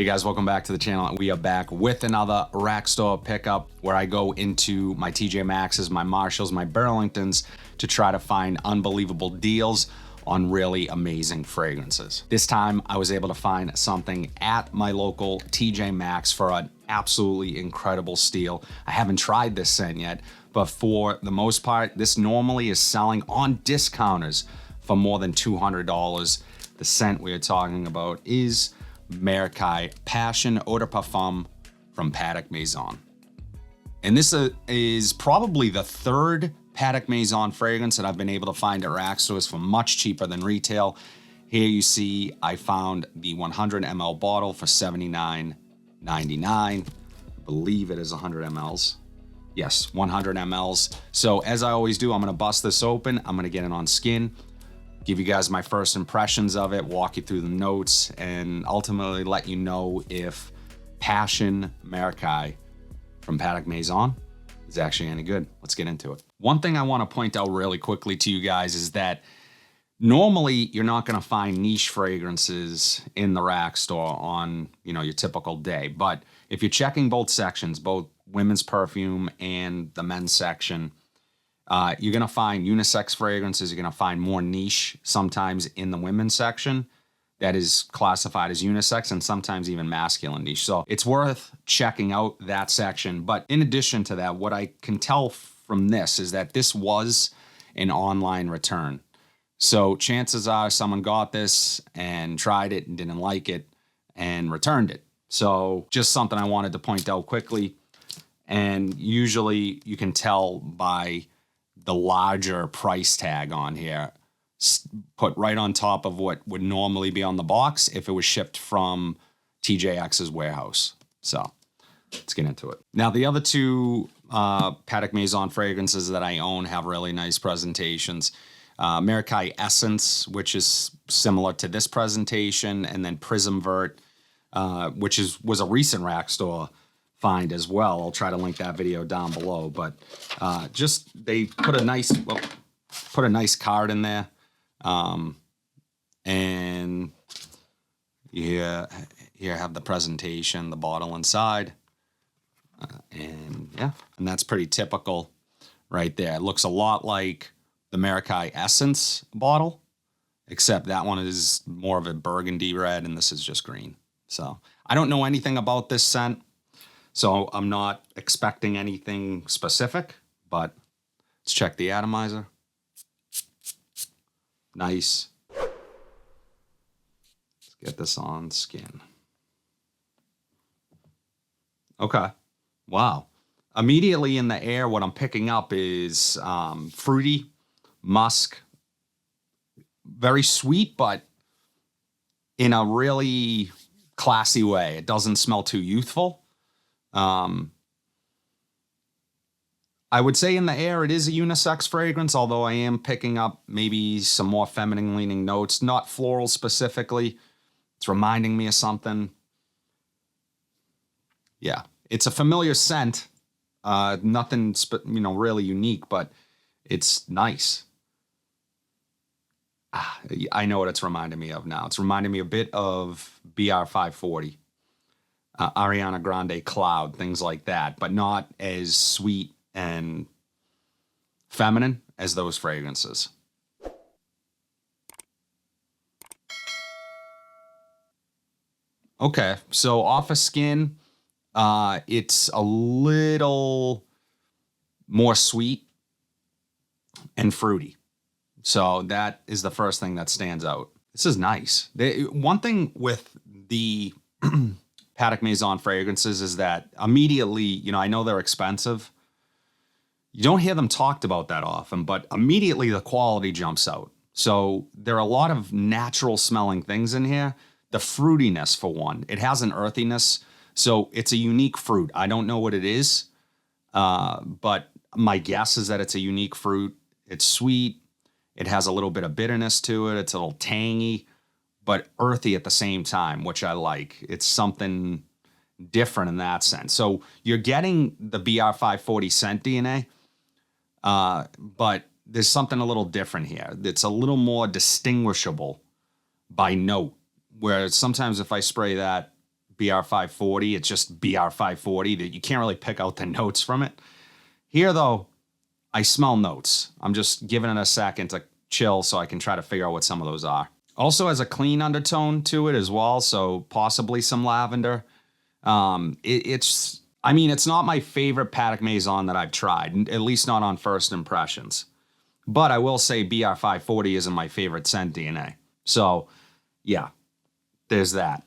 Hey guys, welcome back to the channel. We are back with another rack store pickup where I go into my TJ Maxx's, my Marshalls, my Burlingtons to try to find unbelievable deals on really amazing fragrances. This time I was able to find something at my local TJ Maxx for an absolutely incredible steal. I haven't tried this scent yet, but for the most part, this normally is selling on discounters for more than $200. The scent we are talking about is Merkai Passion Eau de Parfum from Patek Maison. And this is probably the third Patek Maison fragrance that I've been able to find at rack stores for much cheaper than retail. Here you see I found the 100 ml bottle for $79.99. I believe it is 100 mLs. Yes, 100 mLs. So as I always do, I'm gonna bust this open. I'm gonna get it on skin, give you guys my first impressions of it, walk you through the notes, and ultimately let you know if Passion Merkai from Patek Maison is actually any good. Let's get into it. One thing I want to point out really quickly to you guys is that normally you're not going to find niche fragrances in the rack store on, your typical day. But if you're checking both sections, both women's perfume and the men's section, you're going to find unisex fragrances. You're going to find more niche sometimes in the women's section that is classified as unisex, and sometimes even masculine niche. So it's worth checking out that section. But in addition to that, what I can tell from this is that this was an online return. So chances are someone got this and tried it and didn't like it and returned it. So just something I wanted to point out quickly. And usually you can tell by the larger price tag on here, put right on top of what would normally be on the box if it was shipped from TJX's warehouse. So let's get into it. Now, the other two Patek Maison fragrances that I own have really nice presentations. Merkai Essence, which is similar to this presentation, and then Prism Vert, which was a recent rack store find as well. I'll try to link that video down below, but just they put a nice card in there, and here have the presentation, the bottle inside, and that's pretty typical right there. It looks a lot like the Merkai Essence bottle, except that one is more of a burgundy red and this is just green. So I don't know anything about this scent, so I'm not expecting anything specific, but let's check the atomizer. Nice. Let's get this on skin. Okay. Wow. Immediately in the air, what I'm picking up is fruity, musk, very sweet, but in a really classy way. It doesn't smell too youthful. I would say in the air it is a unisex fragrance, although I am picking up maybe some more feminine leaning notes, not floral specifically. It's reminding me of something. Yeah, it's a familiar scent. Nothing really unique, but it's nice. I know what it's reminding me of now. It's reminding me a bit of BR 540. Ariana Grande Cloud, things like that, but not as sweet and feminine as those fragrances. Okay, so off of skin, it's a little more sweet and fruity. So that is the first thing that stands out. This is nice. One thing with the Patek Maison fragrances is that immediately, I know they're expensive. You don't hear them talked about that often, but immediately the quality jumps out. So there are a lot of natural smelling things in here. The fruitiness, for one, it has an earthiness. So it's a unique fruit. I don't know what it is, but my guess is that it's a unique fruit. It's sweet. It has a little bit of bitterness to it. It's a little tangy, but earthy at the same time, which I like. It's something different in that sense. So you're getting the BR 540 scent DNA, but there's something a little different here. It's a little more distinguishable by note, where sometimes if I spray that BR540. It's just BR540. That you can't really pick out the notes from it. Here, though, I smell notes. I'm just giving it a second to chill so I can try to figure out what some of those are. Also has a clean undertone to it as well, so possibly some lavender. It's not my favorite Patek Maison that I've tried, at least not on first impressions. But I will say BR540 isn't my favorite scent DNA. So, yeah, there's that.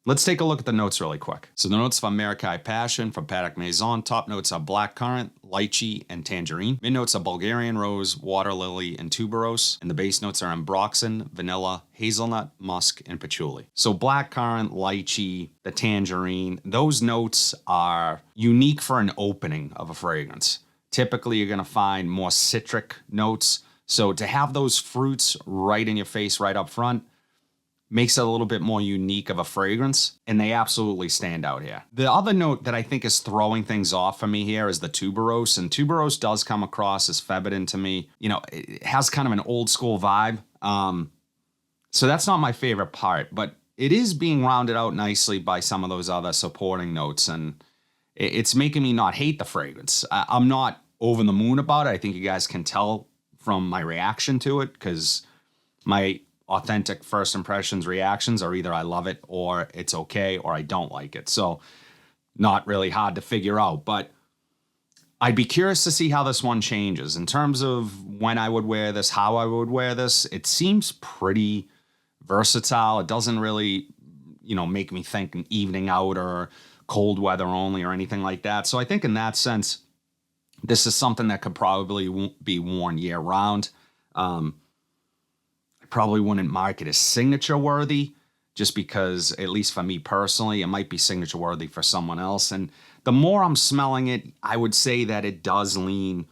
Let's take a look at the notes really quick. So the notes from Amerikai Passion from Patek Maison. Top notes are blackcurrant, lychee, and tangerine. Mid notes are Bulgarian rose, water lily, and tuberose. And the base notes are ambroxan, vanilla, hazelnut, musk, and patchouli. So blackcurrant, lychee, the tangerine, those notes are unique for an opening of a fragrance. Typically, you're going to find more citric notes. So to have those fruits right in your face, right up front, makes it a little bit more unique of a fragrance, and they absolutely stand out here. The other note that I think is throwing things off for me here is the tuberose, and tuberose does come across as feminine to me. You know, it has kind of an old school vibe. So that's not my favorite part, but it is being rounded out nicely by some of those other supporting notes, and it's making me not hate the fragrance. I'm not over the moon about it. I think you guys can tell from my reaction to it, because my authentic first impressions reactions are either I love it or it's okay or I don't like it. So not really hard to figure out, but I'd be curious to see how this one changes in terms of when I would wear this, how I would wear this. It seems pretty versatile. It doesn't really, make me think an evening out or cold weather only or anything like that. So I think in that sense, this is something that could probably be worn year round. Probably wouldn't mark it as signature worthy, just because, at least for me personally, it might be signature worthy for someone else. And the more I'm smelling it, I would say that it does lean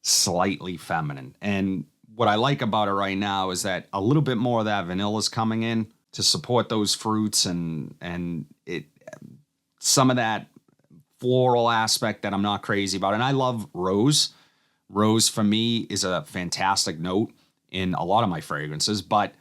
slightly feminine. And what I like about it right now is that a little bit more of that vanilla is coming in to support those fruits and it some of that floral aspect that I'm not crazy about. And I love rose. Rose for me is a fantastic note in a lot of my fragrances, but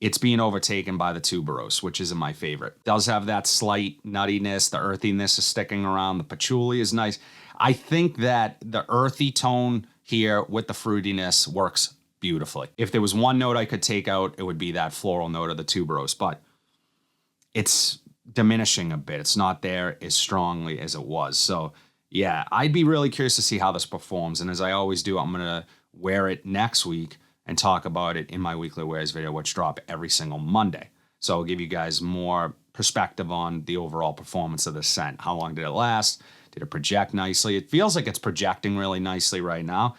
it's being overtaken by the tuberose, which isn't my favorite. It does have that slight nuttiness, the earthiness is sticking around, the patchouli is nice. I think that the earthy tone here with the fruitiness works beautifully. If there was one note I could take out, it would be that floral note of the tuberose, but it's diminishing a bit. It's not there as strongly as it was. So yeah, I'd be really curious to see how this performs. And as I always do, I'm going to wear it next week and talk about it in my weekly wears video, which drop every single Monday. So I'll give you guys more perspective on the overall performance of the scent. How long did it last? Did it project nicely? It feels like it's projecting really nicely right now.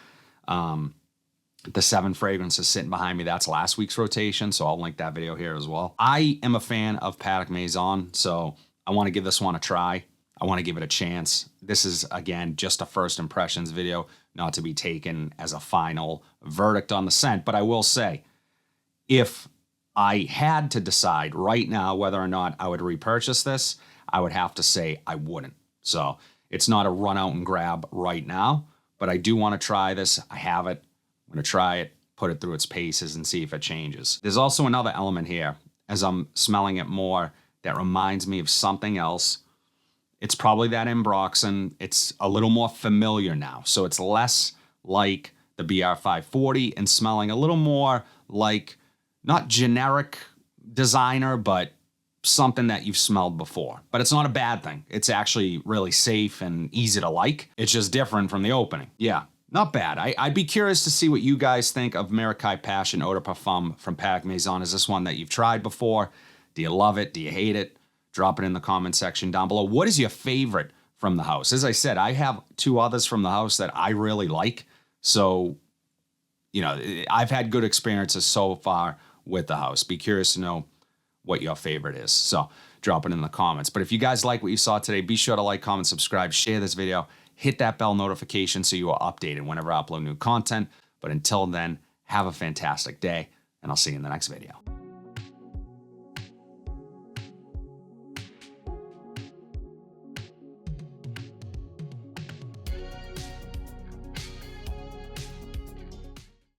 The 7 fragrances sitting behind me, that's last week's rotation, so I'll link that video here as well. I am a fan of Patek Maison, so I want to give this one a try. I want to give it a chance. This is, again, just a first impressions video, not to be taken as a final verdict on the scent. But I will say, if I had to decide right now whether or not I would repurchase this, I would have to say I wouldn't. So it's not a run out and grab right now, but I do want to try this. I have it. I'm going to try it, put it through its paces and see if it changes. There's also another element here as I'm smelling it more that reminds me of something else. It's probably that ambroxan. It's a little more familiar now. So it's less like the BR540 and smelling a little more like not generic designer, but something that you've smelled before. But it's not a bad thing. It's actually really safe and easy to like. It's just different from the opening. Yeah, not bad. I'd be curious to see what you guys think of Amerikai Passion Eau de Parfum from Patek Maison. Is this one that you've tried before? Do you love it? Do you hate it? Drop it in the comment section down below. What is your favorite from the house? As I said, I have 2 others from the house that I really like. So, I've had good experiences so far with the house. Be curious to know what your favorite is. So drop it in the comments. But if you guys like what you saw today, be sure to like, comment, subscribe, share this video, hit that bell notification so you are updated whenever I upload new content. But until then, have a fantastic day, and I'll see you in the next video.